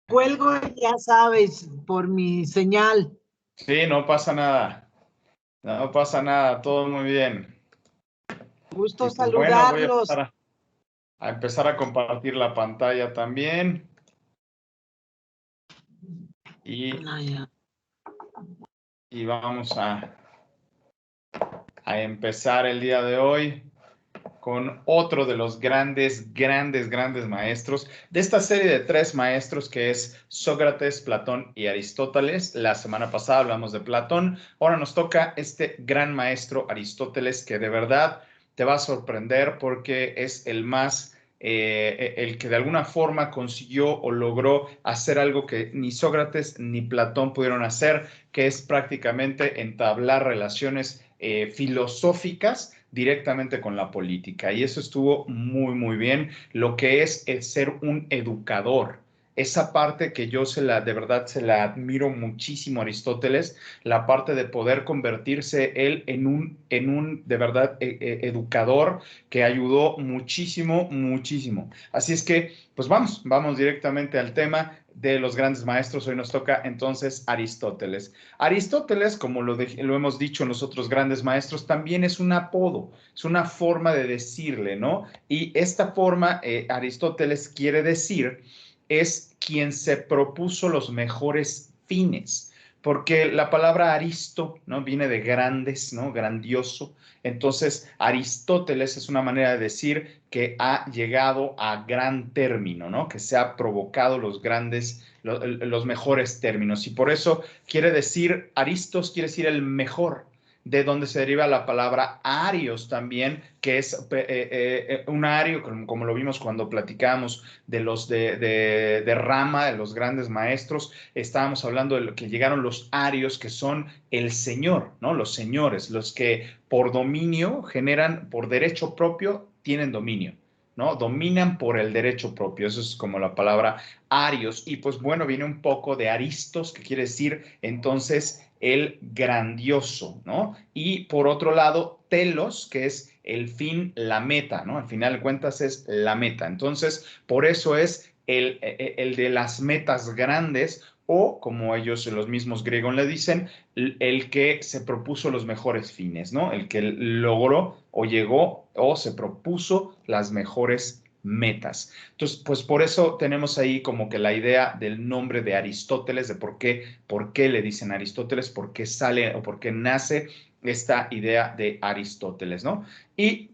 Cuelgo, ya sabes, por mi señal. Sí, no pasa nada. No pasa nada, todo muy bien. Gusto Y pues bueno, voy a saludarlos. empezar a compartir la pantalla también. Y vamos a empezar el día de hoy con otro de los grandes maestros de esta serie de 3 maestros que es Sócrates, Platón y Aristóteles. La semana pasada hablamos de Platón, ahora nos toca este gran maestro Aristóteles que de verdad te va a sorprender porque es el que de alguna forma consiguió o logró hacer algo que ni Sócrates ni Platón pudieron hacer, que es prácticamente entablar relaciones filosóficas directamente con la política. Y eso estuvo muy bien. Lo que es el ser un educador. Esa parte que yo de verdad se la admiro muchísimo a Aristóteles, la parte de poder convertirse él en un de verdad educador que ayudó muchísimo. Así es que, pues vamos directamente al tema de los grandes maestros. Hoy nos toca entonces Aristóteles. Aristóteles, como lo hemos dicho en los otros grandes maestros, también es un apodo, es una forma de decirle, ¿no? Y esta forma, Aristóteles quiere decir, es quien se propuso los mejores fines, porque la palabra aristo, ¿no? Viene de grandes, ¿no? Grandioso. Entonces, Aristóteles es una manera de decir que ha llegado a gran término, ¿no? Que se ha provocado los mejores términos. Y por eso quiere decir, Aristos quiere decir el mejor, de donde se deriva la palabra arios también, que es un ario, como lo vimos cuando platicamos de los de Rama, de los grandes maestros. Estábamos hablando de lo que llegaron los arios, que son el señor, ¿no? Los señores, los que por dominio generan, por derecho propio, tienen dominio, ¿no? Dominan por el derecho propio. Eso es como la palabra arios. Y pues bueno, viene un poco de aristos, que quiere decir entonces el grandioso, ¿no? Y por otro lado, telos, que es el fin, la meta, ¿no? Al final de cuentas es la meta. Entonces, por eso es el de las metas grandes, o como ellos, los mismos griegos le dicen, el que se propuso los mejores fines, ¿no? El que logró o llegó o se propuso las mejores metas. Entonces, pues por eso tenemos ahí como que la idea del nombre de Aristóteles, de por qué le dicen Aristóteles, por qué sale o por qué nace esta idea de Aristóteles, ¿no? Y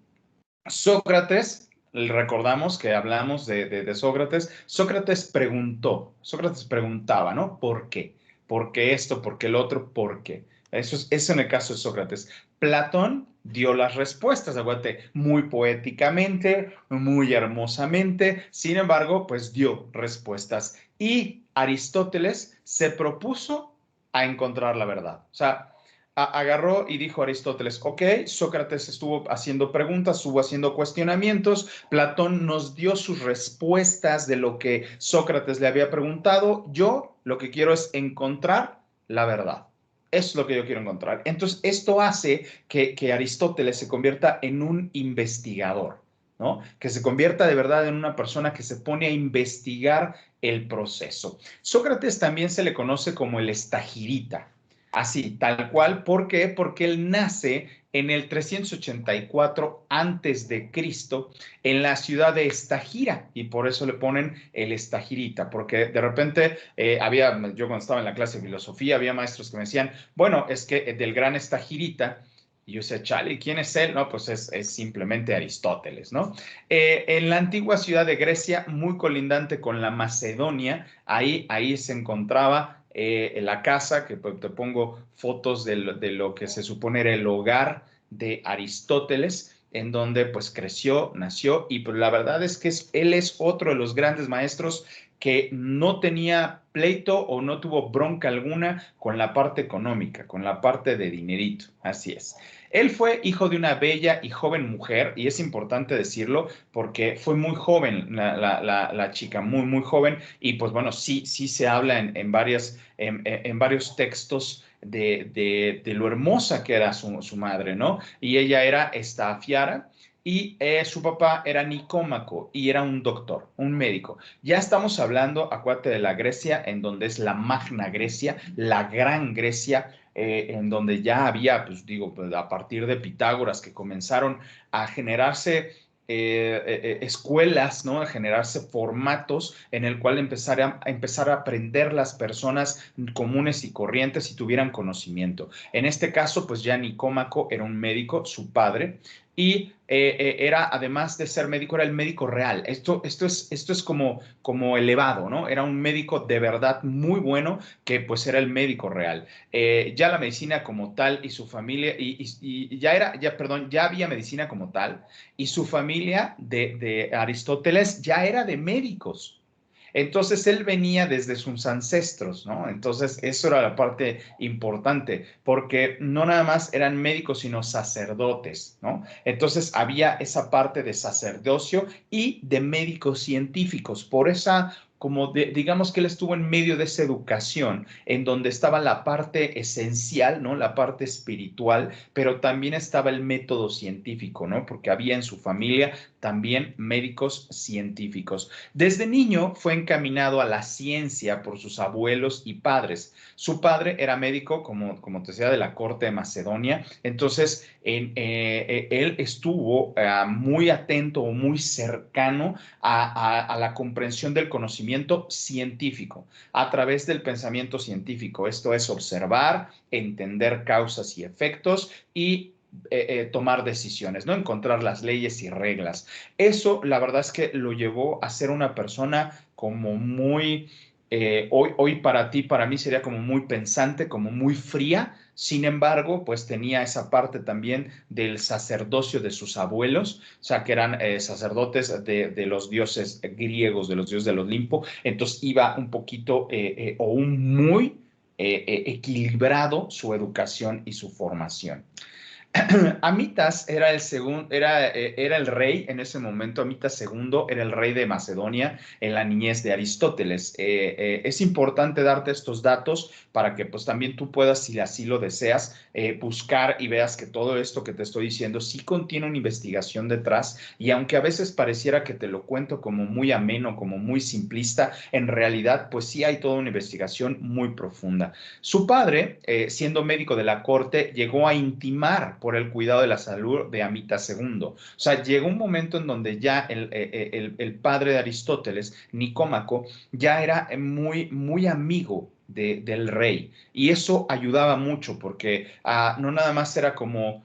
Sócrates, recordamos que hablamos de Sócrates. Sócrates preguntaba, ¿no? ¿Por qué? ¿Por qué esto? ¿Por qué el otro? ¿Por qué? Eso en el caso de Sócrates. Platón dio las respuestas, acuérdate, muy poéticamente, muy hermosamente. Sin embargo, pues dio respuestas. Y Aristóteles se propuso a encontrar la verdad. O sea, agarró y dijo Aristóteles, ok, Sócrates estuvo haciendo preguntas, estuvo haciendo cuestionamientos, Platón nos dio sus respuestas de lo que Sócrates le había preguntado, yo lo que quiero es encontrar la verdad. Eso es lo que yo quiero encontrar. Entonces, esto hace que Aristóteles se convierta en un investigador, ¿no? Que se convierta de verdad en una persona que se pone a investigar el proceso. Sócrates también se le conoce como el estagirita. Así, tal cual. ¿Por qué? Porque él nace en el 384 antes de Cristo en la ciudad de Estagira y por eso le ponen el estagirita, porque de repente yo cuando estaba en la clase de filosofía había maestros que me decían, bueno, es que del gran estagirita. Y yo decía, chale, ¿quién es él? No, pues es simplemente Aristóteles, ¿no? En la antigua ciudad de Grecia, muy colindante con la Macedonia, ahí se encontraba la casa, que te pongo fotos de lo que se supone era el hogar de Aristóteles, en donde pues creció, nació, y pues la verdad es que él es otro de los grandes maestros que no tenía pleito o no tuvo bronca alguna con la parte económica, con la parte de dinerito, así es. Él fue hijo de una bella y joven mujer, y es importante decirlo porque fue muy joven la chica, muy joven, y pues bueno, sí se habla en varios textos de lo hermosa que era su madre, ¿no? Y ella era Estafiara, y su papá era Nicómaco y era un doctor, un médico. Ya estamos hablando, acuérdate, de la Grecia, en donde es la Magna Grecia, la Gran Grecia, en donde ya había, pues digo, pues, a partir de Pitágoras, que comenzaron a generarse escuelas, ¿no? A generarse formatos en el cual empezar a aprender las personas comunes y corrientes y tuvieran conocimiento. En este caso, pues ya Nicómaco era un médico, su padre, y era, además de ser médico, era el médico real. Esto es como elevado, ¿no? Era un médico de verdad muy bueno, que pues era el médico real. Ya la medicina como tal y su familia, y ya era, ya, perdón, ya había medicina como tal, y su familia de Aristóteles ya era de médicos. Entonces él venía desde sus ancestros, ¿no? Entonces eso era la parte importante, porque no nada más eran médicos, sino sacerdotes, ¿no? Entonces había esa parte de sacerdocio y de médicos científicos. Por esa, digamos que él estuvo en medio de esa educación, en donde estaba la parte esencial, ¿no? La parte espiritual, pero también estaba el método científico, ¿no? Porque había en su familia también médicos científicos. Desde niño fue encaminado a la ciencia por sus abuelos y padres. Su padre era médico, como te decía, de la corte de Macedonia. Entonces, él estuvo muy atento o muy cercano a la comprensión del conocimiento científico a través del pensamiento científico. Esto es observar, entender causas y efectos y tomar decisiones, ¿no? Encontrar las leyes y reglas. Eso, la verdad es que lo llevó a ser una persona como muy, hoy para ti, para mí sería como muy pensante, como muy fría. Sin embargo, pues tenía esa parte también del sacerdocio de sus abuelos, o sea, que eran sacerdotes de los dioses griegos, de los dioses del Olimpo. Entonces iba un poquito o un muy equilibrado su educación y su formación. Amitas era era el rey en ese momento. Amitas II era el rey de Macedonia en la niñez de Aristóteles. Es importante darte estos datos para que pues también tú puedas, si así lo deseas, buscar y veas que todo esto que te estoy diciendo sí contiene una investigación detrás, y aunque a veces pareciera que te lo cuento como muy ameno, como muy simplista, en realidad pues sí hay toda una investigación muy profunda. Su padre, siendo médico de la corte, llegó a intimar por el cuidado de la salud de Amita II. O sea, llegó un momento en donde ya el padre de Aristóteles, Nicómaco, ya era muy amigo del rey. Y eso ayudaba mucho porque no nada más era como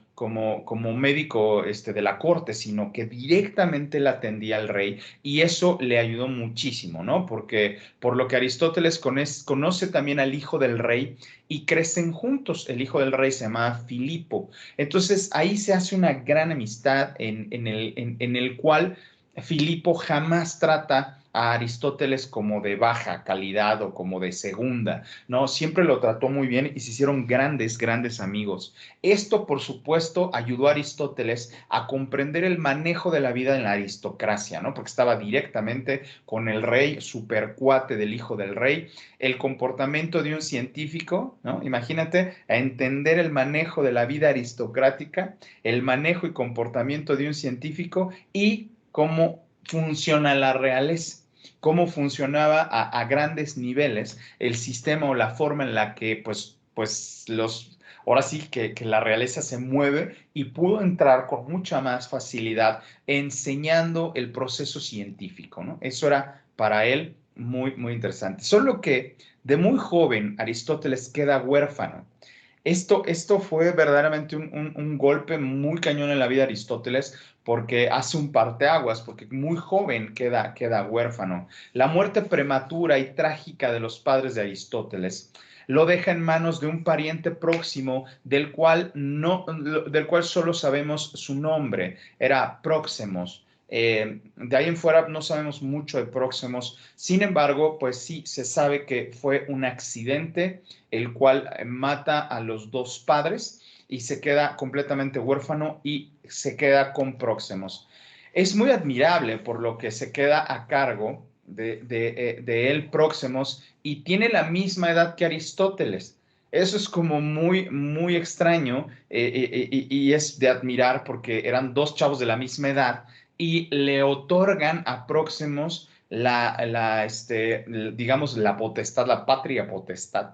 médico de la corte, sino que directamente le atendía al rey, y eso le ayudó muchísimo, ¿no? Porque por lo que Aristóteles conoce también al hijo del rey y crecen juntos. El hijo del rey se llama Filipo. Entonces ahí se hace una gran amistad en el cual Filipo jamás trata a Aristóteles como de baja calidad o como de segunda, ¿no? Siempre lo trató muy bien y se hicieron grandes, grandes amigos. Esto, por supuesto, ayudó a Aristóteles a comprender el manejo de la vida en la aristocracia, ¿no? Porque estaba directamente con el rey, supercuate del hijo del rey, el comportamiento de un científico, ¿no? Imagínate, a entender el manejo de la vida aristocrática, el manejo y comportamiento de un científico y cómo funciona la realeza, cómo funcionaba a grandes niveles el sistema o la forma en la que, ahora sí que la realeza se mueve, y pudo entrar con mucha más facilidad enseñando el proceso científico, ¿no? Eso era para él muy, muy interesante. Solo que de muy joven Aristóteles queda huérfano. Esto fue verdaderamente un golpe muy cañón en la vida de Aristóteles, porque hace un parteaguas, porque muy joven queda huérfano. La muerte prematura y trágica de los padres de Aristóteles lo deja en manos de un pariente próximo del cual solo sabemos su nombre. Era Próxemos. De ahí en fuera no sabemos mucho de Próximos. Sin embargo, pues sí se sabe que fue un accidente el cual mata a los dos padres y se queda completamente huérfano y se queda con Próximos. Es muy admirable por lo que se queda a cargo de él Próximos, y tiene la misma edad que Aristóteles. Eso es como muy, muy extraño y es de admirar porque eran dos chavos de la misma edad y le otorgan a Próximos digamos, la potestad, la patria potestad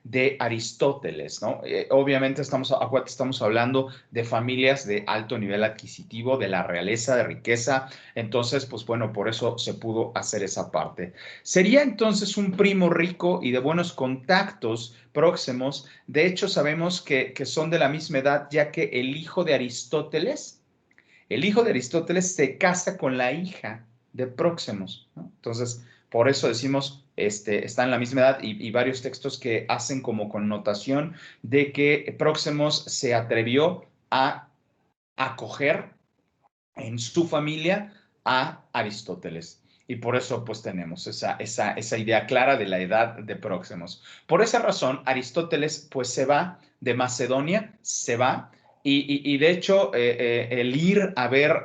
de Aristóteles, ¿no? Obviamente estamos hablando de familias de alto nivel adquisitivo, de la realeza, de riqueza, entonces, pues bueno, por eso se pudo hacer esa parte. Sería entonces un primo rico y de buenos contactos próximos. De hecho, sabemos que son de la misma edad, ya que el hijo de Aristóteles se casa con la hija de Próximos, ¿no? Entonces, por eso decimos, está en la misma edad y varios textos que hacen como connotación de que Próximos se atrevió a acoger en su familia a Aristóteles. Y por eso pues tenemos esa idea clara de la edad de Próximos. Por esa razón, Aristóteles pues se va de Macedonia, se va y de hecho el ir a ver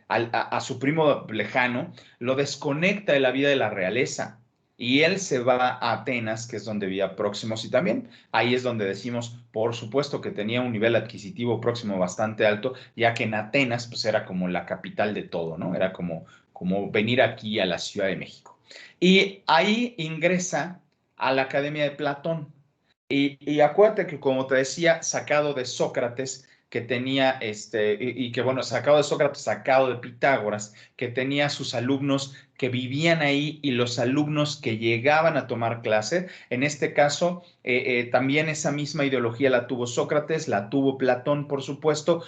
a su primo lejano lo desconecta de la vida de la realeza. Y él se va a Atenas, que es donde vivía Próximos, y también ahí es donde decimos, por supuesto, que tenía un nivel adquisitivo Próximo bastante alto, ya que en Atenas pues era como la capital de todo, ¿no? Era como venir aquí a la Ciudad de México. Y ahí ingresa a la Academia de Platón. Y acuérdate que, como te decía, sacado de Sócrates, que tenía, y que bueno, sacado de Sócrates, sacado de Pitágoras, que tenía sus alumnos que vivían ahí y los alumnos que llegaban a tomar clase. En este caso, también esa misma ideología la tuvo Sócrates, la tuvo Platón, por supuesto.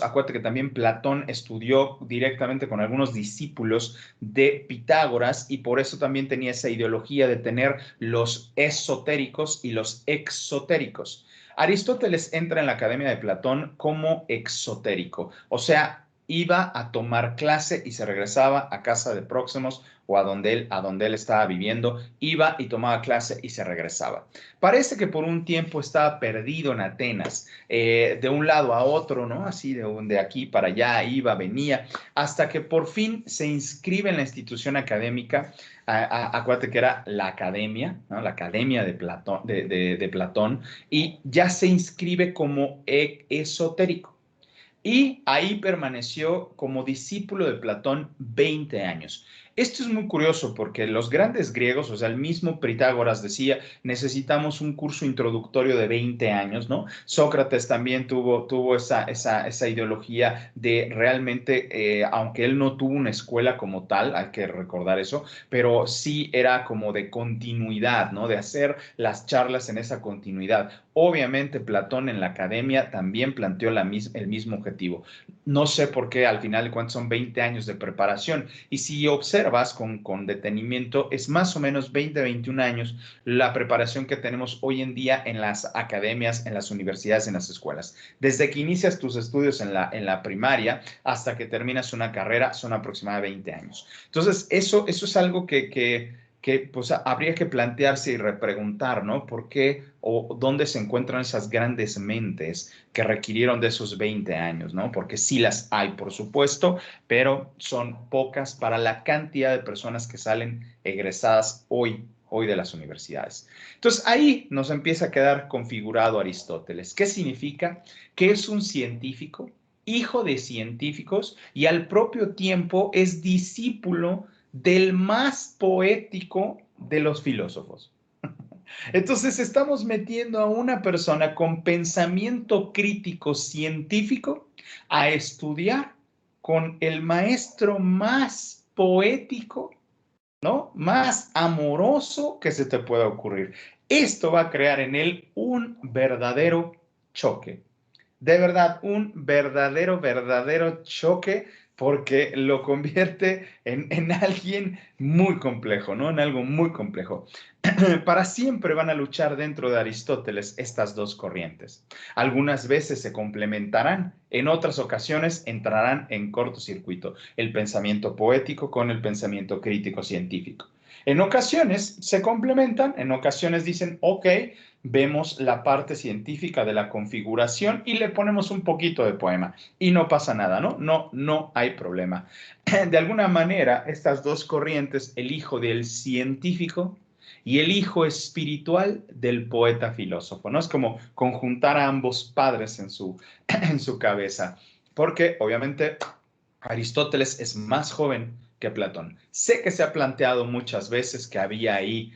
Acuérdate que también Platón estudió directamente con algunos discípulos de Pitágoras y por eso también tenía esa ideología de tener los esotéricos y los exotéricos. Aristóteles entra en la Academia de Platón como exotérico, o sea, iba a tomar clase y se regresaba a casa de Próximos o a donde él estaba viviendo, iba y tomaba clase y se regresaba. Parece que por un tiempo estaba perdido en Atenas, de un lado a otro, ¿no? Así de aquí para allá, iba, venía, hasta que por fin se inscribe en la institución académica. Acuérdate que era la academia, ¿no? La academia de Platón, de Platón, y ya se inscribe como esotérico. Y ahí permaneció como discípulo de Platón 20 años. Esto es muy curioso porque los grandes griegos, o sea, el mismo Pitágoras decía, necesitamos un curso introductorio de 20 años, ¿no? Sócrates también tuvo esa ideología de realmente, aunque él no tuvo una escuela como tal, hay que recordar eso, pero sí era como de continuidad, ¿no? De hacer las charlas en esa continuidad. Obviamente Platón en la academia también planteó el mismo objetivo. No sé por qué al final de cuentas son 20 años de preparación y si observas con detenimiento es más o menos 20, 21 años la preparación que tenemos hoy en día en las academias, en las universidades, en las escuelas. Desde que inicias tus estudios en la primaria hasta que terminas una carrera son aproximadamente 20 años. Entonces, eso es algo que pues habría que plantearse y repreguntar, ¿no? ¿Por qué o dónde se encuentran esas grandes mentes que requirieron de esos 20 años, ¿no? Porque sí las hay, por supuesto, pero son pocas para la cantidad de personas que salen egresadas hoy de las universidades. Entonces ahí nos empieza a quedar configurado Aristóteles. ¿Qué significa? Que es un científico, hijo de científicos y al propio tiempo es discípulo del más poético de los filósofos. Entonces estamos metiendo a una persona con pensamiento crítico científico a estudiar con el maestro más poético, ¿no? Más amoroso que se te pueda ocurrir. Esto va a crear en él un verdadero choque, de verdad, un verdadero choque porque lo convierte en alguien muy complejo, ¿no? En algo muy complejo. Para siempre van a luchar dentro de Aristóteles estas dos corrientes. Algunas veces se complementarán, en otras ocasiones entrarán en cortocircuito, el pensamiento poético con el pensamiento crítico científico. En ocasiones se complementan, en ocasiones dicen, ok, vemos la parte científica de la configuración y le ponemos un poquito de poema y no pasa nada, ¿no? No hay problema. De alguna manera, estas dos corrientes, el hijo del científico y el hijo espiritual del poeta filósofo, ¿no? Es como conjuntar a ambos padres en en su cabeza, porque obviamente Aristóteles es más joven que Platón. Sé que se ha planteado muchas veces que había ahí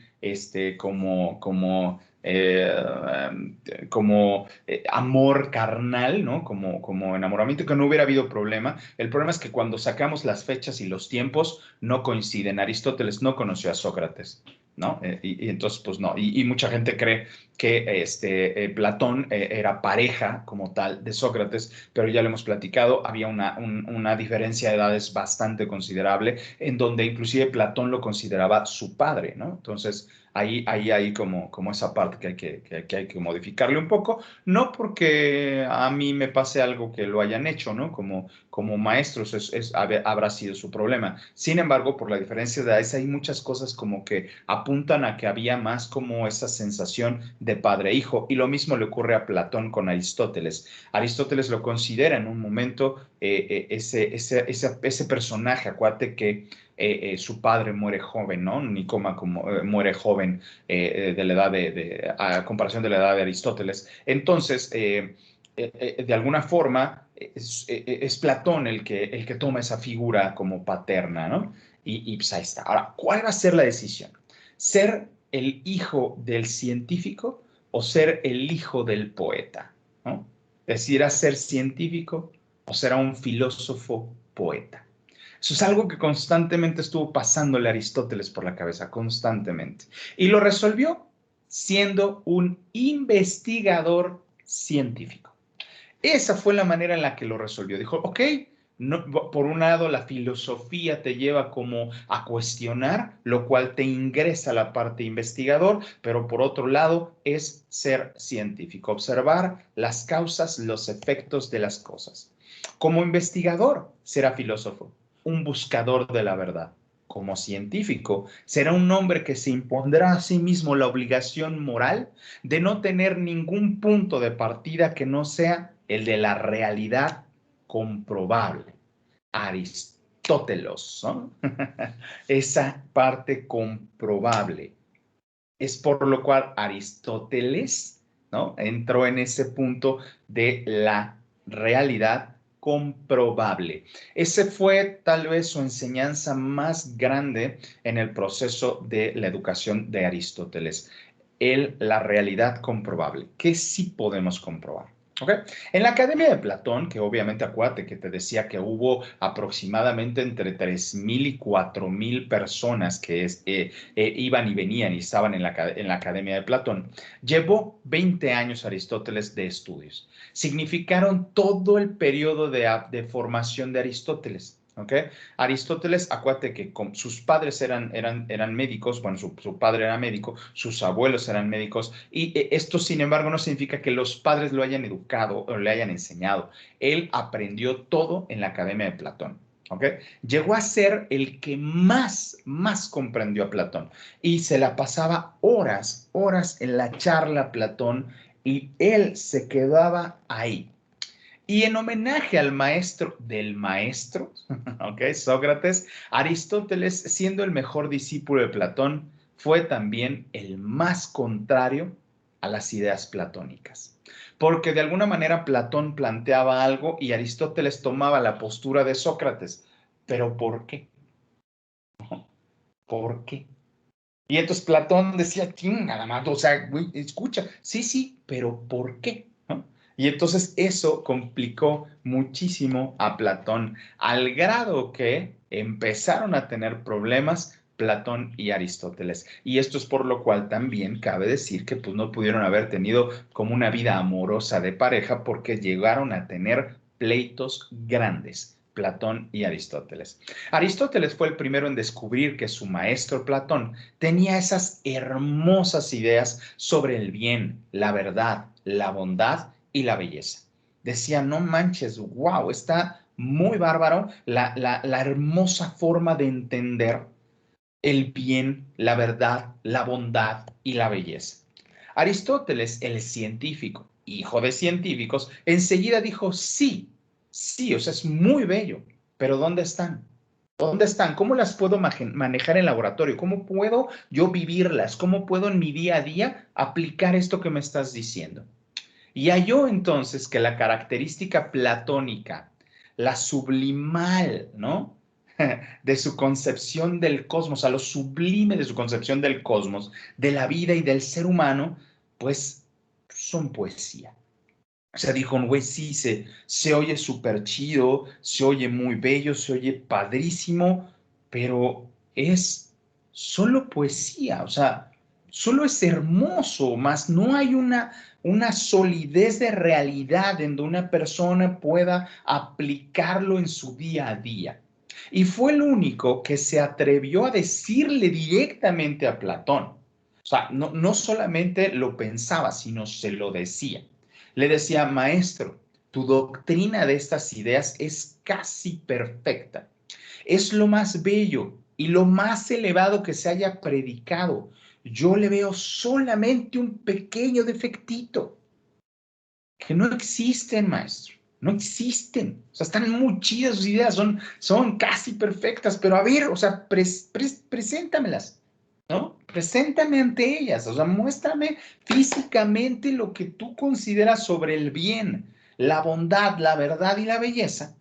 amor carnal, ¿no? Como enamoramiento, que no hubiera habido problema. El problema es que cuando sacamos las fechas y los tiempos no coinciden. Aristóteles no conoció a Sócrates, ¿no? Y entonces, pues no. Y mucha gente cree que Platón era pareja como tal de Sócrates, pero ya lo hemos platicado, había una diferencia de edades bastante considerable, en donde inclusive Platón lo consideraba su padre, ¿no? Entonces, ahí hay como esa parte que hay que modificarle un poco, no porque a mí me pase algo que lo hayan hecho, ¿no? Como maestros habrá sido su problema. Sin embargo, por la diferencia de edades, hay muchas cosas como que apuntan a que había más como esa sensación de padre e hijo, y lo mismo le ocurre a Platón con Aristóteles. Aristóteles lo considera en un momento ese personaje, acuérdate que su padre muere joven, ¿no? Nicoma muere joven de la edad a comparación de la edad de Aristóteles. Entonces, de alguna forma, es Platón el que toma esa figura como paterna, ¿no? Y pues ahí está. Ahora, ¿cuál va a ser la decisión? ¿Ser el hijo del científico o ser el hijo del poeta? ¿No? ¿Decidirá ser científico o será un filósofo poeta? Eso es algo que constantemente estuvo pasándole a Aristóteles por la cabeza, constantemente. Y lo resolvió siendo un investigador científico. Esa fue la manera en la que lo resolvió. Dijo, ok, no, por un lado la filosofía te lleva como a cuestionar, lo cual te ingresa a la parte investigador, pero por otro lado es ser científico, observar las causas, los efectos de las cosas. Como investigador será filósofo, un buscador de la verdad. Como científico, será un hombre que se impondrá a sí mismo la obligación moral de no tener ningún punto de partida que no sea el de la realidad comprobable. Aristóteles, ¿no? Esa parte comprobable. Es por lo cual Aristóteles, ¿no? Entró en ese punto de la realidad comprobable. Ese fue tal vez su enseñanza más grande en el proceso de la educación de Aristóteles. La realidad comprobable, que sí podemos comprobar. ¿Okay? En la Academia de Platón, que obviamente acuérdate que te decía que hubo aproximadamente entre 3.000 y 4.000 personas que iban y venían y estaban en la Academia de Platón, llevó 20 años Aristóteles de estudios. Significaron todo el periodo de formación de Aristóteles. ¿Okay? Aristóteles, acuérdate que sus padres eran médicos, bueno, su padre era médico, sus abuelos eran médicos, y esto, sin embargo, no significa que los padres lo hayan educado o le hayan enseñado. Él aprendió todo en la Academia de Platón. ¿Okay? Llegó a ser el que más comprendió a Platón y se la pasaba horas en la charla a Platón y él se quedaba ahí. Y en homenaje al maestro del maestro, ¿okay? Sócrates, Aristóteles, siendo el mejor discípulo de Platón, fue también el más contrario a las ideas platónicas. Porque de alguna manera Platón planteaba algo y Aristóteles tomaba la postura de Sócrates. ¿Pero por qué? ¿Por qué? Y entonces Platón decía, nada más, o sea, güey, escucha, sí, pero ¿por qué? ¿No? Y entonces eso complicó muchísimo a Platón, al grado que empezaron a tener problemas Platón y Aristóteles. Y esto es por lo cual también cabe decir que pues, no pudieron haber tenido como una vida amorosa de pareja porque llegaron a tener pleitos grandes. Platón y Aristóteles. Aristóteles fue el primero en descubrir que su maestro Platón tenía esas hermosas ideas sobre el bien, la verdad, la bondad y la belleza. Decía, no manches, wow, está muy bárbaro la hermosa forma de entender el bien, la verdad, la bondad y la belleza. Aristóteles, el científico, hijo de científicos, enseguida dijo, sí, o sea, es muy bello, pero ¿dónde están? ¿Dónde están? ¿Cómo las puedo manejar en laboratorio? ¿Cómo puedo yo vivirlas? ¿Cómo puedo en mi día a día aplicar esto que me estás diciendo? Y halló entonces que la característica platónica, la sublimal, ¿no? De su concepción del cosmos, a lo sublime de su concepción del cosmos, de la vida y del ser humano, pues son poesía. O sea, dijo, güey, sí, se oye súper chido, se oye muy bello, se oye padrísimo, pero es solo poesía, o sea, solo es hermoso, más no hay una solidez de realidad en donde una persona pueda aplicarlo en su día a día. Y fue el único que se atrevió a decirle directamente a Platón. O sea, no solamente lo pensaba, sino se lo decía. Le decía, maestro, tu doctrina de estas ideas es casi perfecta. Es lo más bello y lo más elevado que se haya predicado. Yo le veo solamente un pequeño defectito, que no existen, maestro. No existen. O sea, están muy chidas sus ideas, son casi perfectas, pero a ver, o sea, preséntamelas, ¿no? Preséntame ante ellas, o sea, muéstrame físicamente lo que tú consideras sobre el bien, la bondad, la verdad y la belleza.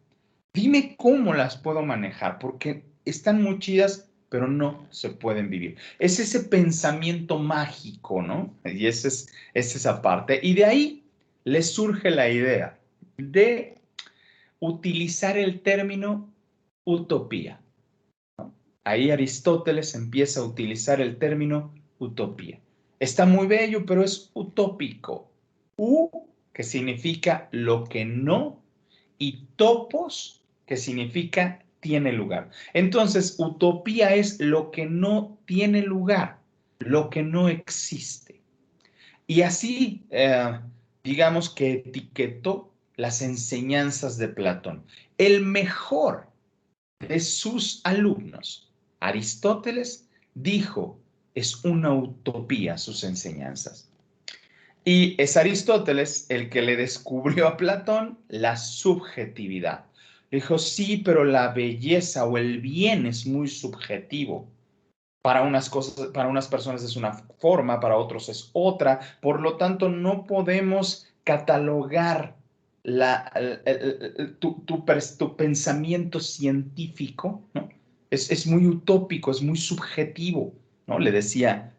Dime cómo las puedo manejar, porque están muy chidas, pero no se pueden vivir. Es ese pensamiento mágico, ¿no? Y es esa parte. Y de ahí le surge la idea de utilizar el término utopía. Ahí Aristóteles empieza a utilizar el término utopía. Está muy bello, pero es utópico. U, que significa lo que no, y topos, que significa tiene lugar. Entonces, utopía es lo que no tiene lugar, lo que no existe. Y así, digamos que etiquetó las enseñanzas de Platón. El mejor de sus alumnos, Aristóteles, dijo, es una utopía sus enseñanzas. Y es Aristóteles el que le descubrió a Platón la subjetividad. Dijo, sí, pero la belleza o el bien es muy subjetivo. Para unas cosas, para unas personas es una forma, para otros es otra. Por lo tanto, no podemos catalogar tu pensamiento científico, ¿no? Es muy utópico, es muy subjetivo, ¿no? Le decía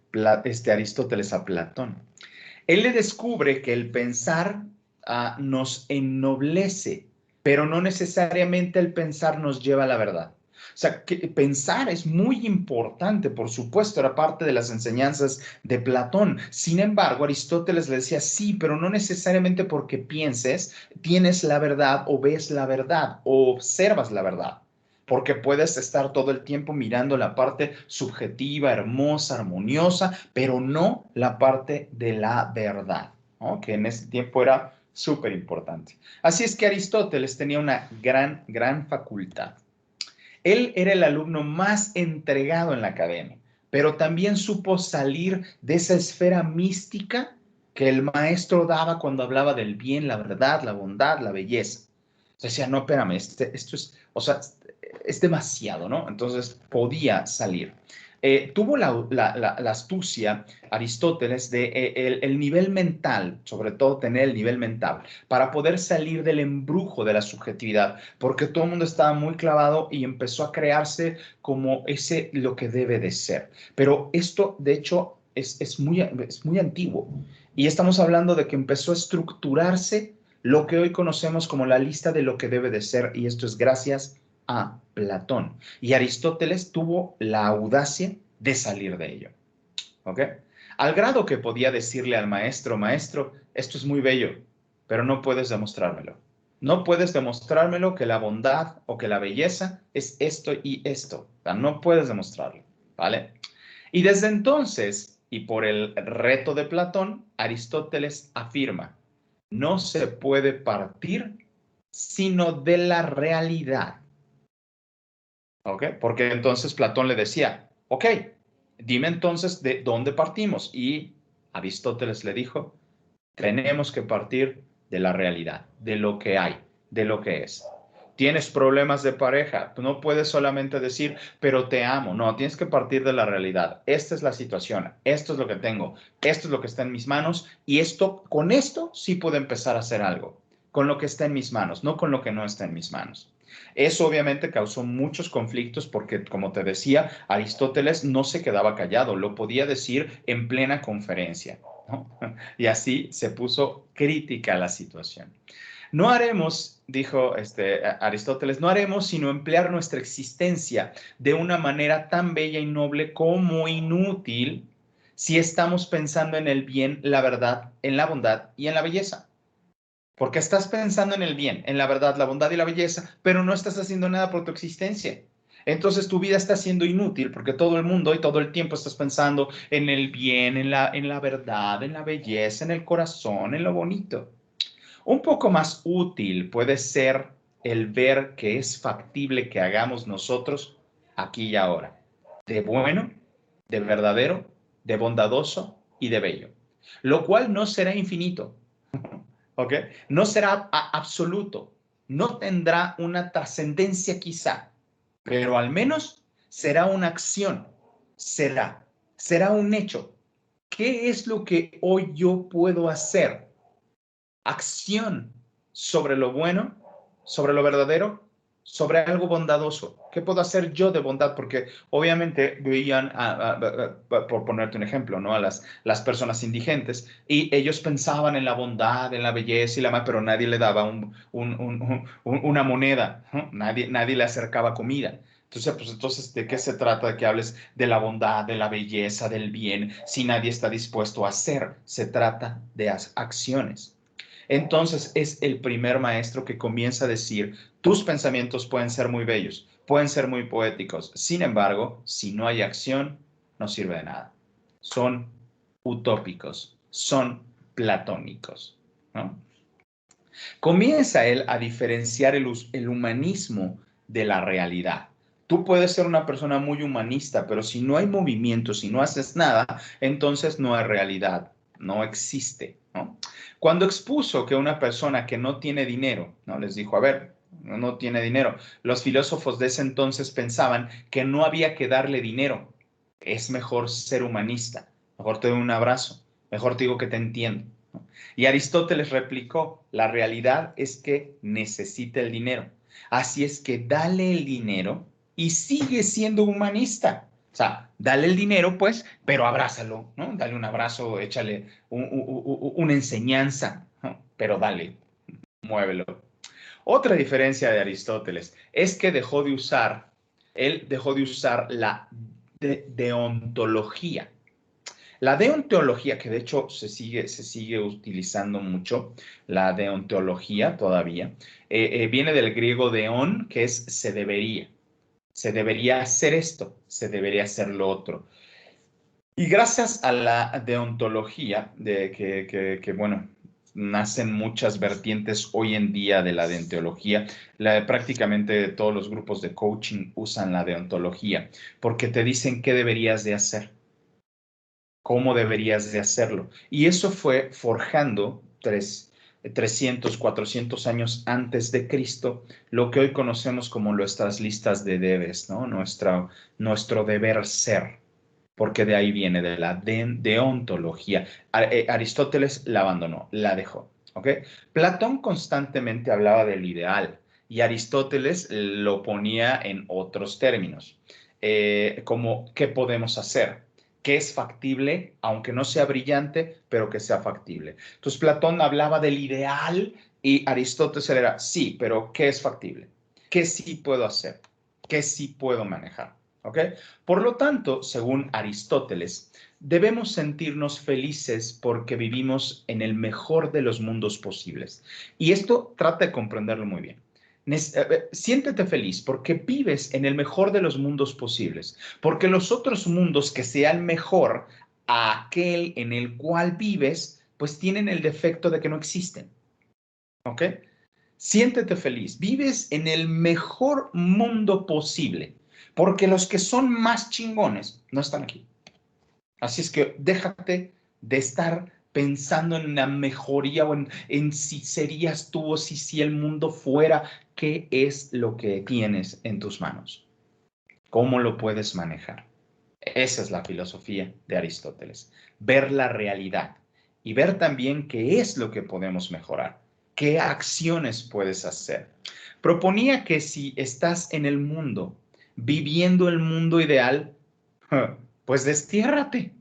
Aristóteles a Platón. Él le descubre que el pensar nos ennoblece, pero no necesariamente el pensar nos lleva a la verdad. O sea, que pensar es muy importante, por supuesto, era parte de las enseñanzas de Platón. Sin embargo, Aristóteles le decía, sí, pero no necesariamente porque pienses, tienes la verdad o ves la verdad o observas la verdad. Porque puedes estar todo el tiempo mirando la parte subjetiva, hermosa, armoniosa, pero no la parte de la verdad, ¿no? Que en ese tiempo era súper importante. Así es que Aristóteles tenía una gran facultad. Él era el alumno más entregado en la academia, pero también supo salir de esa esfera mística que el maestro daba cuando hablaba del bien, la verdad, la bondad, la belleza. Decía, no, espérame, esto es, o sea, es demasiado, ¿no? Entonces podía salir. Tuvo la astucia, Aristóteles, de el nivel mental, sobre todo tener el nivel mental, para poder salir del embrujo de la subjetividad, porque todo el mundo estaba muy clavado y empezó a crearse como ese lo que debe de ser. Pero esto, de hecho, es muy antiguo. Y estamos hablando de que empezó a estructurarse lo que hoy conocemos como la lista de lo que debe de ser, y esto es gracias a Platón. Y Aristóteles tuvo la audacia de salir de ello. ¿Ok? Al grado que podía decirle al maestro, maestro, esto es muy bello, pero no puedes demostrármelo. No puedes demostrármelo que la bondad o que la belleza es esto y esto. O sea, no puedes demostrarlo, ¿vale? Y desde entonces, y por el reto de Platón, Aristóteles afirma, no se puede partir sino de la realidad. ¿Ok? Porque entonces Platón le decía, ok, dime entonces de dónde partimos. Y Aristóteles le dijo, tenemos que partir de la realidad, de lo que hay, de lo que es. Tienes problemas de pareja, tú no puedes solamente decir, pero te amo. No, tienes que partir de la realidad. Esta es la situación, esto es lo que tengo, esto es lo que está en mis manos y con esto sí puedo empezar a hacer algo, con lo que está en mis manos, no con lo que no está en mis manos. Eso obviamente causó muchos conflictos porque, como te decía, Aristóteles no se quedaba callado, lo podía decir en plena conferencia, ¿no? Y así se puso crítica a la situación. No haremos, dijo Aristóteles, no haremos sino emplear nuestra existencia de una manera tan bella y noble como inútil si estamos pensando en el bien, la verdad, en la bondad y en la belleza. Porque estás pensando en el bien, en la verdad, la bondad y la belleza, pero no estás haciendo nada por tu existencia. Entonces tu vida está siendo inútil porque todo el mundo y todo el tiempo estás pensando en el bien, en la verdad, en la belleza, en el corazón, en lo bonito. Un poco más útil puede ser el ver que es factible que hagamos nosotros aquí y ahora, de bueno, de verdadero, de bondadoso y de bello, lo cual no será infinito, ¿ok? No será absoluto, no tendrá una trascendencia quizá, pero al menos será una acción, será un hecho. ¿Qué es lo que hoy yo puedo hacer? Acción sobre lo bueno, sobre lo verdadero, sobre algo bondadoso. ¿Qué puedo hacer yo de bondad? Porque obviamente veían, por ponerte un ejemplo, ¿no? A las personas indigentes y ellos pensaban en la bondad, en la belleza y la pero nadie le daba una moneda, ¿no? Nadie le acercaba comida. Entonces, ¿de qué se trata? De que hables de la bondad, de la belleza, del bien, si nadie está dispuesto a hacer. Se trata de acciones. Entonces es el primer maestro que comienza a decir, tus pensamientos pueden ser muy bellos, pueden ser muy poéticos, sin embargo, si no hay acción, no sirve de nada. Son utópicos, son platónicos, ¿no? Comienza él a diferenciar el humanismo de la realidad. Tú puedes ser una persona muy humanista, pero si no hay movimiento, si no haces nada, entonces no hay realidad, no existe, ¿no? Cuando expuso que una persona que no tiene dinero, ¿no? Les dijo, a ver, no tiene dinero. Los filósofos de ese entonces pensaban que no había que darle dinero. Es mejor ser humanista. Mejor te doy un abrazo. Mejor te digo que te entiendo. Y Aristóteles replicó, la realidad es que necesita el dinero. Así es que dale el dinero y sigue siendo humanista. O sea, dale el dinero, pues, pero abrázalo, ¿no? Dale un abrazo, échale una enseñanza, ¿no? Pero dale, muévelo. Otra diferencia de Aristóteles es que él dejó de usar la deontología. La deontología, que de hecho se sigue utilizando mucho, la deontología todavía, viene del griego deon, que es se debería. Se debería hacer esto, se debería hacer lo otro. Y gracias a la deontología, bueno, nacen muchas vertientes hoy en día de la deontología. Prácticamente todos los grupos de coaching usan la deontología porque te dicen qué deberías de hacer, cómo deberías de hacerlo. Y eso fue forjando 300, 400 años antes de Cristo, lo que hoy conocemos como nuestras listas de debes, ¿no? Nuestro deber ser, porque de ahí viene de la deontología. Aristóteles la abandonó, la dejó, ¿ok? Platón constantemente hablaba del ideal y Aristóteles lo ponía en otros términos, como ¿qué podemos hacer? Que es factible, aunque no sea brillante, pero que sea factible. Entonces Platón hablaba del ideal y Aristóteles era, sí, pero ¿qué es factible? ¿Qué sí puedo hacer? ¿Qué sí puedo manejar? ¿Ok? Por lo tanto, según Aristóteles, debemos sentirnos felices porque vivimos en el mejor de los mundos posibles. Y esto trata de comprenderlo muy bien. Siéntete feliz porque vives en el mejor de los mundos posibles, porque los otros mundos que sean mejor a aquel en el cual vives, pues tienen el defecto de que no existen. ¿Ok? Siéntete feliz, vives en el mejor mundo posible, porque los que son más chingones no están aquí. Así es que déjate de estar pensando en la mejoría o en si serías tú o si el mundo fuera. ¿Qué es lo que tienes en tus manos? ¿Cómo lo puedes manejar? Esa es la filosofía de Aristóteles. Ver la realidad y ver también qué es lo que podemos mejorar, qué acciones puedes hacer. Proponía que si estás en el mundo, viviendo el mundo ideal, pues destiérrate.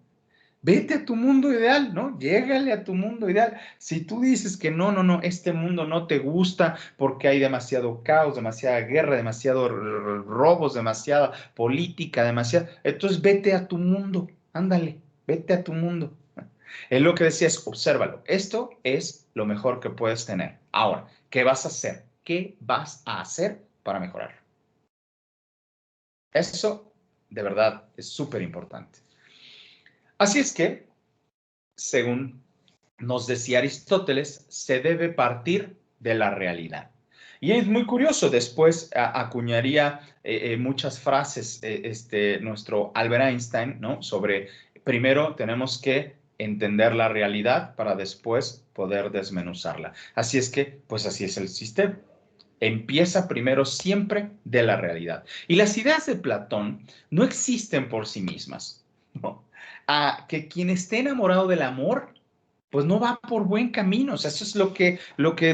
Vete a tu mundo ideal, ¿no? Llégale a tu mundo ideal. Si tú dices que no, no, no, este mundo no te gusta porque hay demasiado caos, demasiada guerra, demasiados robos, demasiada política, demasiada, entonces vete a tu mundo, ándale, vete a tu mundo. Él lo que decía es, obsérvalo, esto es lo mejor que puedes tener. Ahora, ¿qué vas a hacer? ¿Qué vas a hacer para mejorar? Eso, de verdad, es súper importante. Así es que, según nos decía Aristóteles, se debe partir de la realidad. Y es muy curioso, después acuñaría muchas frases nuestro Albert Einstein, ¿no? Sobre, primero tenemos que entender la realidad para después poder desmenuzarla. Así es que, pues así es el sistema. Empieza primero siempre de la realidad. Y las ideas de Platón no existen por sí mismas, ¿no? Que quien esté enamorado del amor pues no va por buen camino. O sea, eso es lo que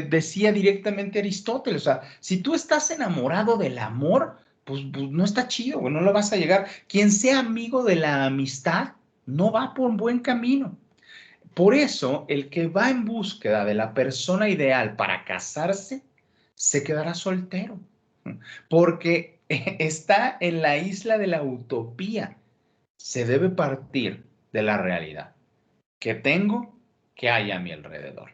decía directamente Aristóteles. O sea, si tú estás enamorado del amor, pues no está chido, no lo vas a llegar. Quien sea amigo de la amistad, no va por buen camino. Por eso, el que va en búsqueda de la persona ideal para casarse, se quedará soltero, porque está en la isla de la utopía. Se debe partir de la realidad. ¿Qué tengo? ¿Qué hay a mi alrededor?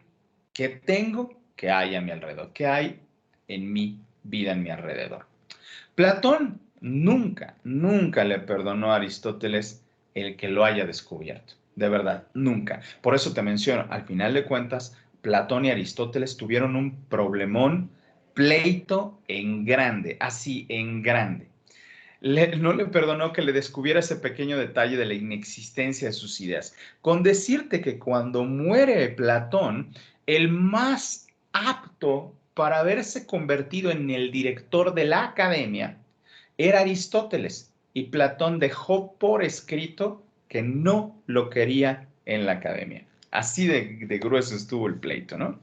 ¿Qué tengo? ¿Qué hay a mi alrededor? ¿Qué hay en mi vida, en mi alrededor? Platón nunca, nunca le perdonó a Aristóteles el que lo haya descubierto. De verdad, nunca. Por eso te menciono, al final de cuentas, Platón y Aristóteles tuvieron un problemón, pleito en grande, así en grande. No le perdonó que le descubriera ese pequeño detalle de la inexistencia de sus ideas. Con decirte que cuando muere Platón, el más apto para haberse convertido en el director de la academia era Aristóteles, y Platón dejó por escrito que no lo quería en la academia. Así de grueso estuvo el pleito, ¿no?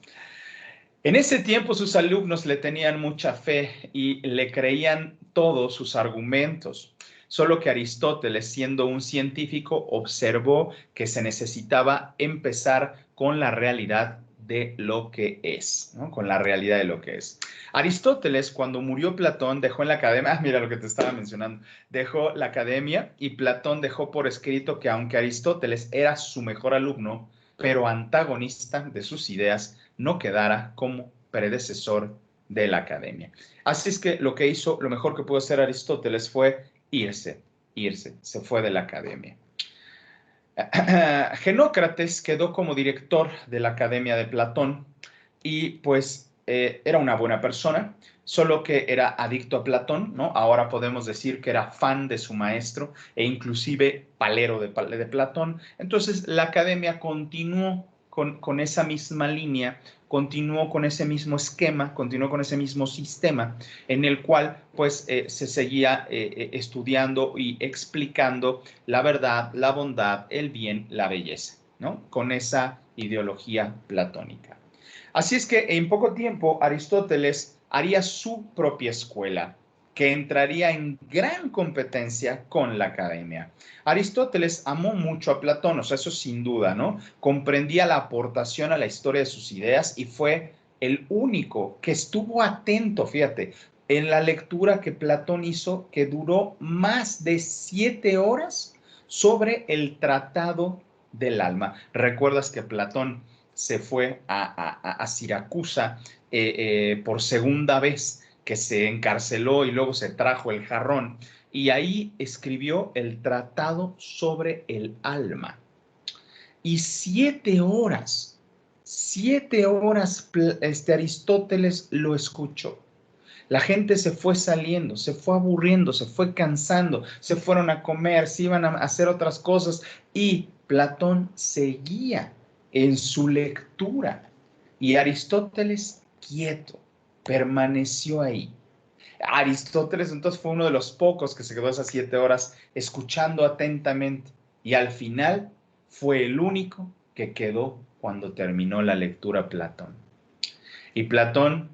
En ese tiempo sus alumnos le tenían mucha fe y le creían todos sus argumentos, solo que Aristóteles, siendo un científico, observó que se necesitaba empezar con la realidad de lo que es, ¿no? Con la realidad de lo que es. Aristóteles, cuando murió Platón, dejó en la academia, mira lo que te estaba mencionando, dejó la academia y Platón dejó por escrito que aunque Aristóteles era su mejor alumno, pero antagonista de sus ideas, no quedara como predecesor de la academia. Así es que lo que hizo, lo mejor que pudo hacer Aristóteles fue irse, se fue de la academia. Genócrates quedó como director de la academia de Platón y pues era una buena persona, solo que era adicto a Platón, ¿no? Ahora podemos decir que era fan de su maestro e inclusive palero de Platón. Entonces la academia continuó con esa misma línea, continuó con ese mismo esquema, continuó con ese mismo sistema en el cual pues se seguía estudiando y explicando la verdad, la bondad, el bien, la belleza, ¿no? Con esa ideología platónica. Así es que en poco tiempo Aristóteles haría su propia escuela, que entraría en gran competencia con la academia. Aristóteles amó mucho a Platón, o sea, eso sin duda, ¿no? Comprendía la aportación a la historia de sus ideas y fue el único que estuvo atento, fíjate, en la lectura que Platón hizo, que duró más de 7 horas sobre el Tratado del Alma. Recuerdas que Platón se fue a Siracusa por segunda vez, que se encarceló y luego se trajo el jarrón, y ahí escribió el Tratado sobre el Alma. Y 7 horas Aristóteles lo escuchó. La gente se fue saliendo, se fue aburriendo, se fue cansando, se fueron a comer, se iban a hacer otras cosas y Platón seguía en su lectura. Y Aristóteles, quieto, permaneció ahí. Aristóteles entonces fue uno de los pocos que se quedó esas 7 horas escuchando atentamente. Y al final fue el único que quedó cuando terminó la lectura Platón. Y Platón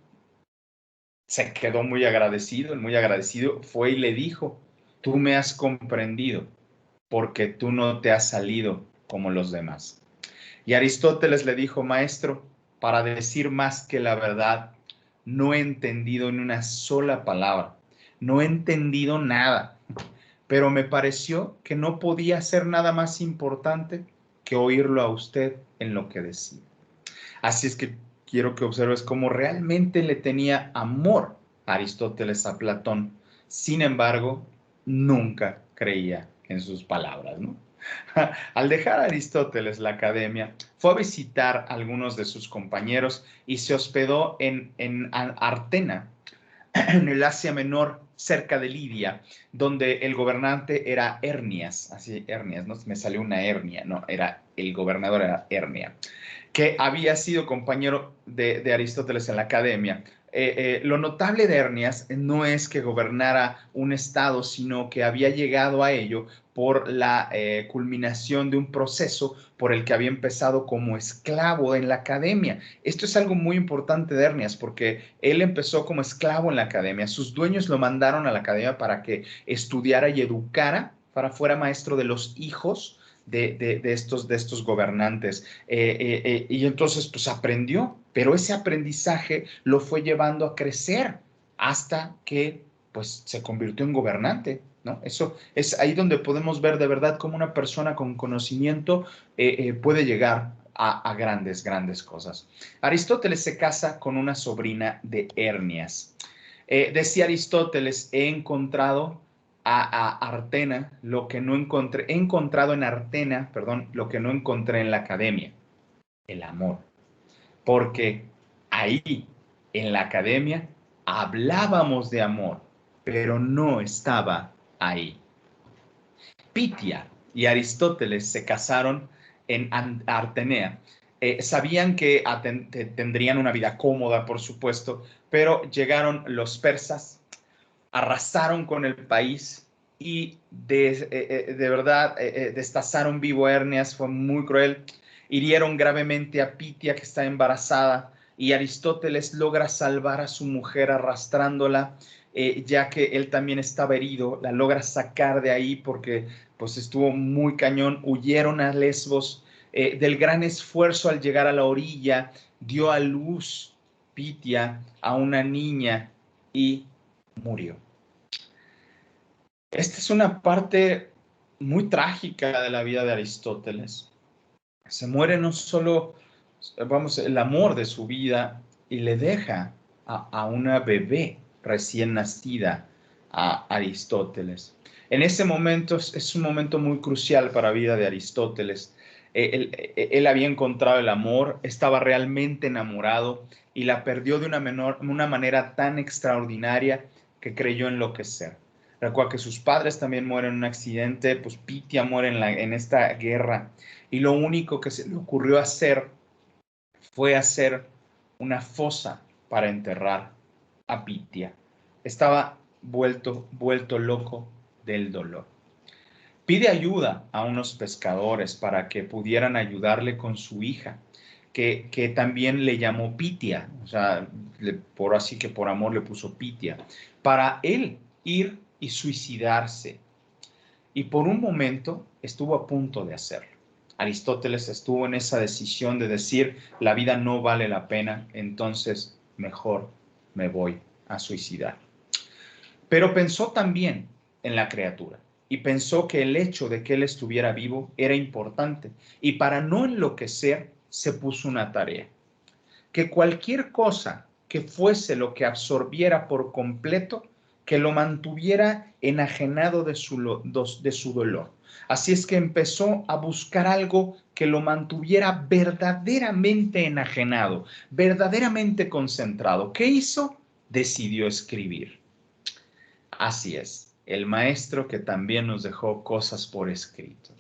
se quedó muy agradecido fue y le dijo, tú me has comprendido porque tú no te has salido como los demás. Y Aristóteles le dijo, maestro, para decir más que la verdad, no he entendido ni una sola palabra, no he entendido nada, pero me pareció que no podía ser nada más importante que oírlo a usted en lo que decía. Así es que quiero que observes cómo realmente le tenía amor a Aristóteles a Platón. Sin embargo, nunca creía en sus palabras, ¿no? Al dejar a Aristóteles la academia, fue a visitar a algunos de sus compañeros y se hospedó en Artena, en el Asia Menor, cerca de Lidia, donde el gobernante era Hernias, así Hernias, no me salió una hernia, no, era el gobernador era Hernia, que había sido compañero de Aristóteles en la academia. Lo notable de Hernias no es que gobernara un estado, sino que había llegado a ello por la culminación de un proceso por el que había empezado como esclavo en la academia. Esto es algo muy importante de Hernias porque él empezó como esclavo en la academia. Sus dueños lo mandaron a la academia para que estudiara y educara, para fuera maestro de los hijos de estos gobernantes. Y entonces pues aprendió, pero ese aprendizaje lo fue llevando a crecer hasta que pues se convirtió en gobernante, ¿no? Eso es ahí donde podemos ver de verdad cómo una persona con conocimiento puede llegar a grandes, grandes cosas. Aristóteles se casa con una sobrina de Hernias. Decía Aristóteles, he encontrado a Artena lo que no encontré, he encontrado en Artena, perdón, lo que no encontré en la academia, el amor. Porque ahí, en la academia, hablábamos de amor, pero no estaba ahí. Pitia y Aristóteles se casaron en Artenea. Sabían que tendrían una vida cómoda, por supuesto, pero llegaron los persas, arrasaron con el país y de verdad destazaron vivo a Hernias, fue muy cruel, hirieron gravemente a Pitia que está embarazada y Aristóteles logra salvar a su mujer arrastrándola, ya que él también estaba herido, la logra sacar de ahí porque pues estuvo muy cañón, huyeron a Lesbos, del gran esfuerzo al llegar a la orilla, dio a luz Pitia a una niña y murió. Esta es una parte muy trágica de la vida de Aristóteles. Se muere no solo, vamos, el amor de su vida y le deja a una bebé recién nacida a Aristóteles. En ese momento es un momento muy crucial para la vida de Aristóteles. Él había encontrado el amor, estaba realmente enamorado y la perdió de una manera tan extraordinaria que creyó enloquecer. Recuerda que sus padres también mueren en un accidente, pues Pitia muere en esta guerra y lo único que se le ocurrió hacer fue hacer una fosa para enterrar a Pitia. Estaba vuelto loco del dolor. Pide ayuda a unos pescadores para que pudieran ayudarle con su hija, que también le llamó Pitia, o sea, así que por amor le puso Pitia, para él ir y suicidarse. Y por un momento estuvo a punto de hacerlo. Aristóteles estuvo en esa decisión de decir, la vida no vale la pena, entonces mejor me voy a suicidar. Pero pensó también en la criatura y pensó que el hecho de que él estuviera vivo era importante y para no enloquecer se puso una tarea, que cualquier cosa que fuese lo que absorbiera por completo, que lo mantuviera enajenado de su dolor. Así es que empezó a buscar algo que lo mantuviera verdaderamente enajenado, verdaderamente concentrado. ¿Qué hizo? Decidió escribir. Así es, el maestro que también nos dejó cosas por escrito.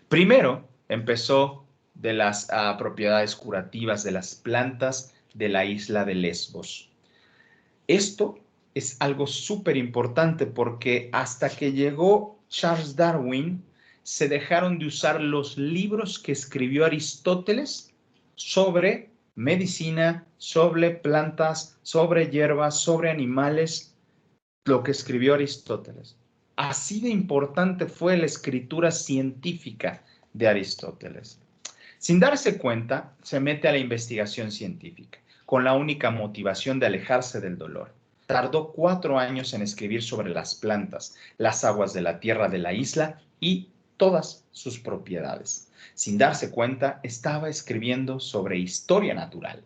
Primero empezó de las propiedades curativas de las plantas de la isla de Lesbos. Esto es algo súper importante porque hasta que llegó Charles Darwin, se dejaron de usar los libros que escribió Aristóteles sobre medicina, sobre plantas, sobre hierbas, sobre animales, lo que escribió Aristóteles. Así de importante fue la escritura científica de Aristóteles. Sin darse cuenta, se mete a la investigación científica, con la única motivación de alejarse del dolor. Tardó 4 años en escribir sobre las plantas, las aguas de la tierra de la isla y todas sus propiedades. Sin darse cuenta, estaba escribiendo sobre historia natural,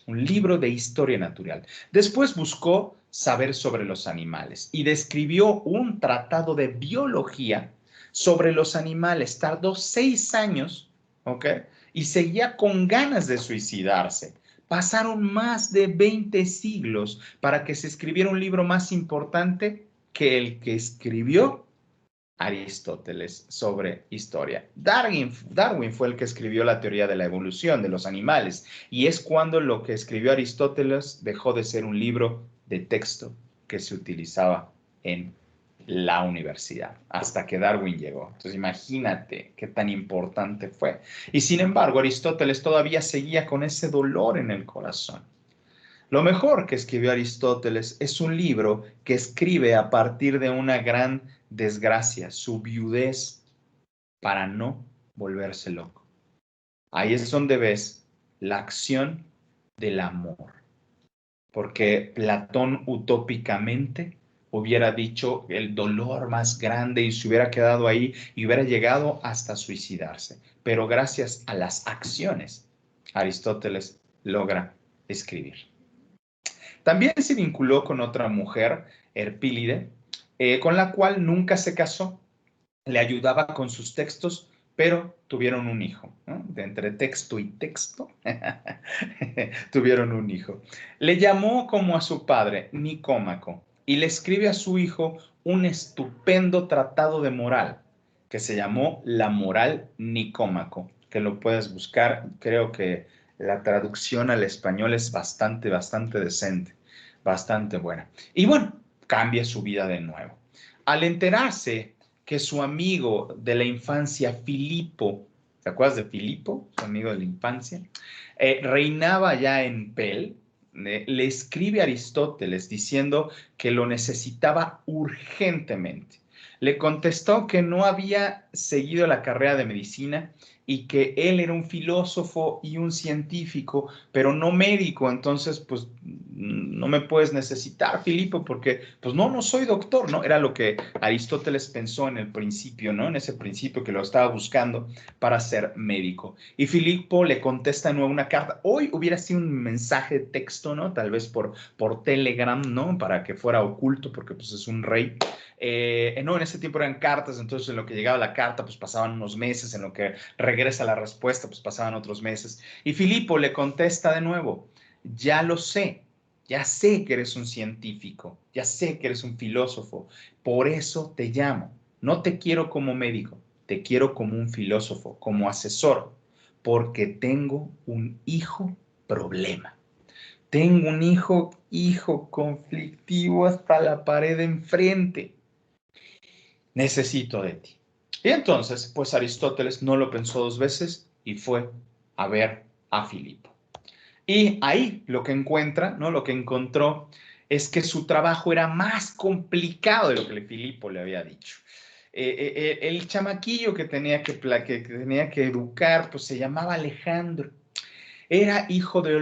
un libro de historia natural. Después buscó saber sobre los animales y describió un tratado de biología sobre los animales. Tardó 6 años, ¿ok? Y seguía con ganas de suicidarse. Pasaron más de 20 siglos para que se escribiera un libro más importante que el que escribió Aristóteles sobre historia. Darwin fue el que escribió la teoría de la evolución de los animales y es cuando lo que escribió Aristóteles dejó de ser un libro de texto que se utilizaba en la universidad hasta que Darwin llegó. Entonces imagínate qué tan importante fue. Y sin embargo, Aristóteles todavía seguía con ese dolor en el corazón. Lo mejor que escribió Aristóteles es un libro que escribe a partir de una gran desgracia, su viudez, para no volverse loco. Ahí es donde ves la acción del amor, porque Platón utópicamente hubiera dicho el dolor más grande y se hubiera quedado ahí y hubiera llegado hasta suicidarse. Pero gracias a las acciones, Aristóteles logra escribir. También se vinculó con otra mujer, Erpílide, con la cual nunca se casó. Le ayudaba con sus textos, pero tuvieron un hijo, ¿no? De entre texto y texto, tuvieron un hijo. Le llamó como a su padre, Nicómaco, y le escribe a su hijo un estupendo tratado de moral, que se llamó La Moral Nicómaco, que lo puedes buscar. Creo que la traducción al español es bastante decente, bastante buena. Y bueno, cambia su vida de nuevo. Al enterarse que su amigo de la infancia, Filipo, ¿te acuerdas de Filipo, su amigo de la infancia? Reinaba ya en Pel, le escribe a Aristóteles diciendo que lo necesitaba urgentemente. Le contestó que no había seguido la carrera de medicina y que él era un filósofo y un científico, pero no médico, entonces pues no me puedes necesitar, Filipo, porque pues no soy doctor, ¿no? Era lo que Aristóteles pensó en el principio, ¿no? En ese principio que lo estaba buscando para ser médico. Y Filipo le contesta de nuevo una carta. Hoy hubiera sido un mensaje de texto, ¿no? Tal vez por Telegram, ¿no? Para que fuera oculto, porque pues es un rey. No, en ese tiempo eran cartas, entonces en lo que llegaba la carta, pues pasaban unos meses, en lo que regresa la respuesta, pues pasaban otros meses. Y Filipo le contesta de nuevo, ya lo sé, ya sé que eres un científico, ya sé que eres un filósofo, por eso te llamo. No te quiero como médico, te quiero como un filósofo, como asesor, porque tengo un hijo problema. Tengo un hijo conflictivo hasta la pared enfrente. Necesito de ti. Y entonces, pues Aristóteles no lo pensó 2 veces y fue a ver a Filipo. Y ahí lo que encuentra, ¿no? Lo que encontró es que su trabajo era más complicado de lo que Filipo le había dicho. El chamaquillo que tenía que educar, pues se llamaba Alejandro. Era hijo de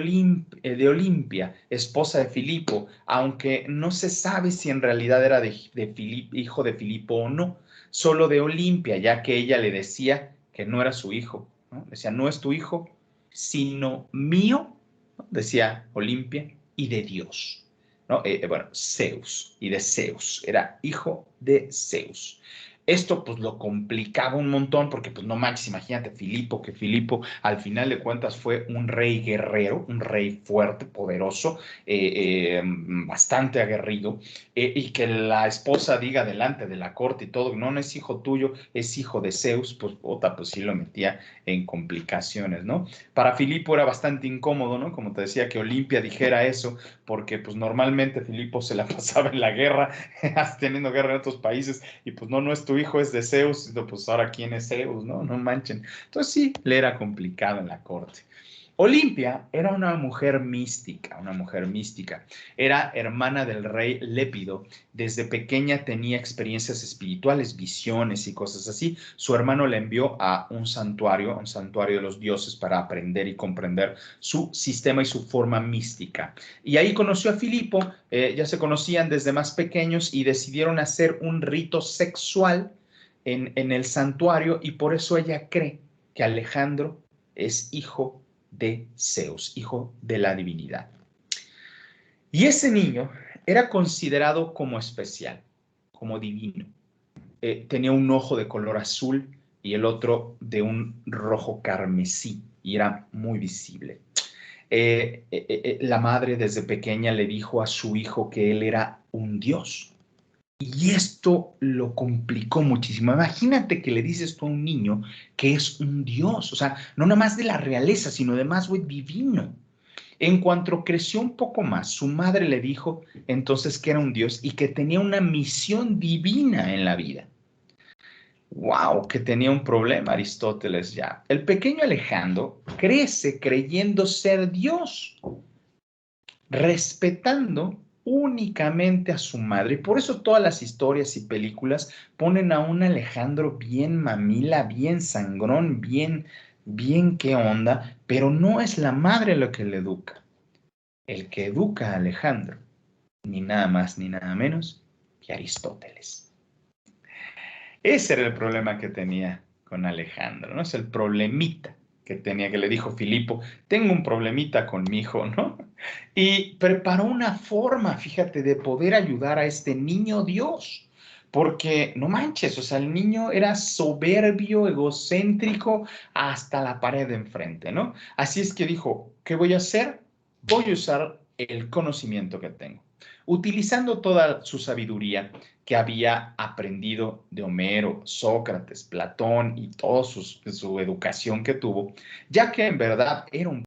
Olimpia, esposa de Filipo, aunque no se sabe si en realidad era hijo de Filipo o no, solo de Olimpia, ya que ella le decía que no era su hijo, ¿no? Decía, no es tu hijo, sino mío, ¿no? Decía Olimpia, y de Dios, ¿no? Bueno, Zeus, y de Zeus, era hijo de Zeus. Esto pues lo complicaba un montón porque pues no manches, imagínate Filipo, que Filipo al final de cuentas fue un rey guerrero, un rey fuerte, poderoso, bastante aguerrido, y que la esposa diga delante de la corte y todo, no, no es hijo tuyo, es hijo de Zeus, pues puta, pues sí lo metía en complicaciones, ¿no? Para Filipo era bastante incómodo, ¿no? Como te decía, que Olimpia dijera eso, porque pues normalmente Filipo se la pasaba en la guerra, teniendo guerra en otros países, y pues no, no es tu hijo, es de Zeus, pues ahora quién es Zeus, ¿no? No manchen. Entonces sí, le era complicado en la corte. Olimpia era una mujer mística, una mujer mística. Era hermana del rey Lépido. Desde pequeña tenía experiencias espirituales, visiones y cosas así. Su hermano la envió a un santuario de los dioses para aprender y comprender su sistema y su forma mística. Y ahí conoció a Filipo, ya se conocían desde más pequeños y decidieron hacer un rito sexual en el santuario y por eso ella cree que Alejandro es hijo de Zeus, hijo de la divinidad. Y ese niño era considerado como especial, como divino. Tenía un ojo de color azul y el otro de un rojo carmesí y era muy visible. La madre desde pequeña le dijo a su hijo que él era un dios. Y esto lo complicó muchísimo. Imagínate que le dices tú a un niño que es un dios, o sea, no nada más de la realeza, sino de más, güey, divino. En cuanto creció un poco más, su madre le dijo entonces que era un dios y que tenía una misión divina en la vida. ¡Wow! Que tenía un problema Aristóteles ya. El pequeño Alejandro crece creyendo ser Dios, respetando únicamente a su madre. Y por eso todas las historias y películas ponen a un Alejandro bien mamila, bien sangrón, bien qué onda, pero no es la madre lo que le educa. El que educa a Alejandro, ni nada más ni nada menos que Aristóteles. Ese era el problema que tenía con Alejandro, ¿no? Es el problemita que tenía, que le dijo Filipo, tengo un problemita con mi hijo, ¿no? Y preparó una forma, fíjate, de poder ayudar a este niño Dios. Porque, no manches, o sea, el niño era soberbio, egocéntrico, hasta la pared de enfrente, ¿no? Así es que dijo, ¿qué voy a hacer? Voy a usar el conocimiento que tengo. Utilizando toda su sabiduría, que había aprendido de Homero, Sócrates, Platón y toda su educación que tuvo, ya que en verdad era un